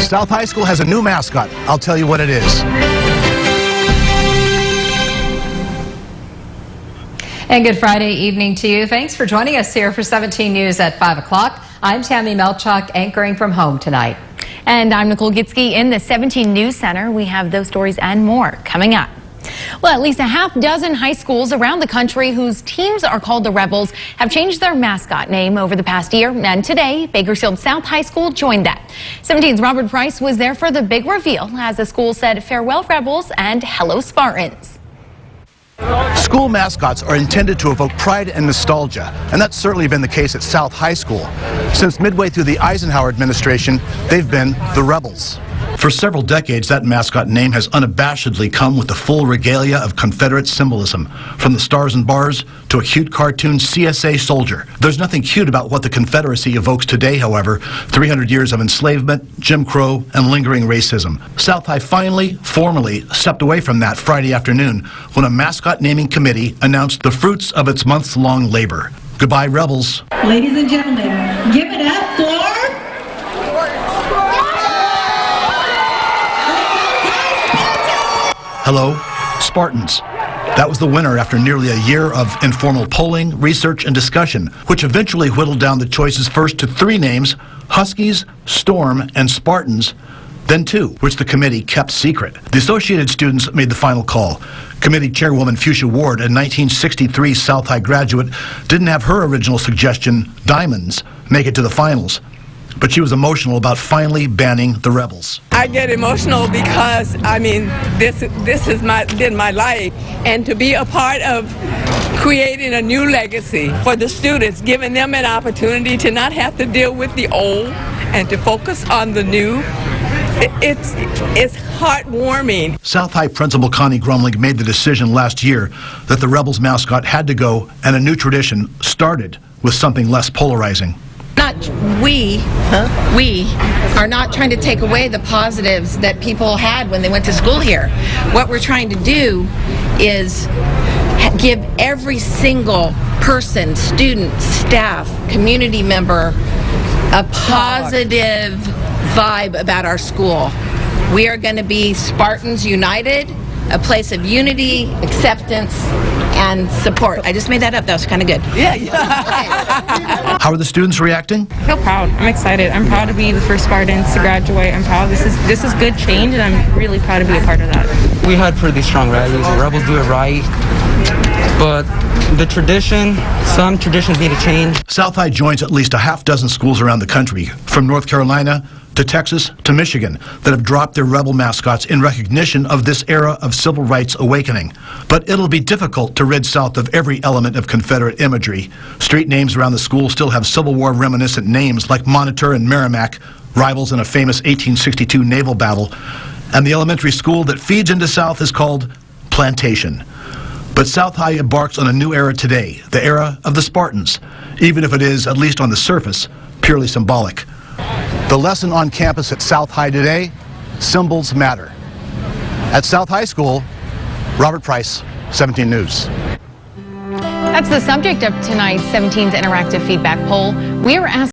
South High School has a new mascot. I'll tell you what it is. And good Friday evening to you. Thanks for joining us here for 17 News at 5 o'clock. I'm Tammy Melchuk, anchoring from home tonight. And I'm Nicole Gitsky in the 17 News Center. We have those stories and more coming up. Well, at least a half dozen high schools around the country whose teams are called the Rebels have changed their mascot name over the past year. And today, Bakersfield South High School joined that. 17's Robert Price was there for the big reveal as the school said farewell Rebels and hello Spartans. School mascots are intended to evoke pride and nostalgia, and that's certainly been the case at South High School. Since midway through the Eisenhower administration, they've been the Rebels. For several decades, that mascot name has unabashedly come with the full regalia of Confederate symbolism, from the stars and bars to a cute cartoon CSA soldier. There's nothing cute about what the Confederacy evokes today, however, 300 years of enslavement, Jim Crow, and lingering racism. South High finally, formally stepped away from that Friday afternoon when a mascot naming committee announced the fruits of its months-long labor. Goodbye, Rebels. Ladies and gentlemen, give it up for... Hello, Spartans. That was the winner after nearly a year of informal polling, research, and discussion, which eventually whittled down the choices first to 3 names: Huskies, Storm, and Spartans, then 2, which the committee kept secret. The Associated students made the final call. Committee Chairwoman Fuchsia Ward, a 1963 South High graduate, didn't have her original suggestion, Diamonds, make it to the finals. But she was emotional about finally banning the Rebels. I get emotional because, this has been my life, and to be a part of creating a new legacy for the students, giving them an opportunity to not have to deal with the old and to focus on the new, it's heartwarming. South High Principal Connie Grumling made the decision last year that the Rebels mascot had to go, and a new tradition started with something less polarizing. We are not trying to take away the positives that people had when they went to school here. What we're trying to do is give every single person, student, staff, community member, a positive vibe about our school. We are going to be Spartans United, a place of unity, acceptance, and support. I just made that up. That was kind of good. Yeah. How are the students reacting? I feel proud. I'm excited. I'm proud to be the first Spartans to graduate. I'm proud. This is good change, and I'm really proud to be a part of that. We had pretty strong rallies. The Rebels do it right, but the tradition, some traditions need to change. South High joins at least a half dozen schools around the country, from North Carolina to Texas to Michigan, that have dropped their Rebel mascots in recognition of this era of civil rights awakening. But it'll be difficult to rid South of every element of Confederate imagery. Street names around the school still have Civil War reminiscent names like Monitor and Merrimack, rivals in a famous 1862 naval battle. And the elementary school that feeds into South is called Plantation. But South High embarks on a new era today, the era of the Spartans, even if it is, at least on the surface, purely symbolic. The lesson on campus at South High today: symbols matter. At South High School, Robert Price, 17 News. That's the subject of tonight's 17's interactive feedback poll. We are asking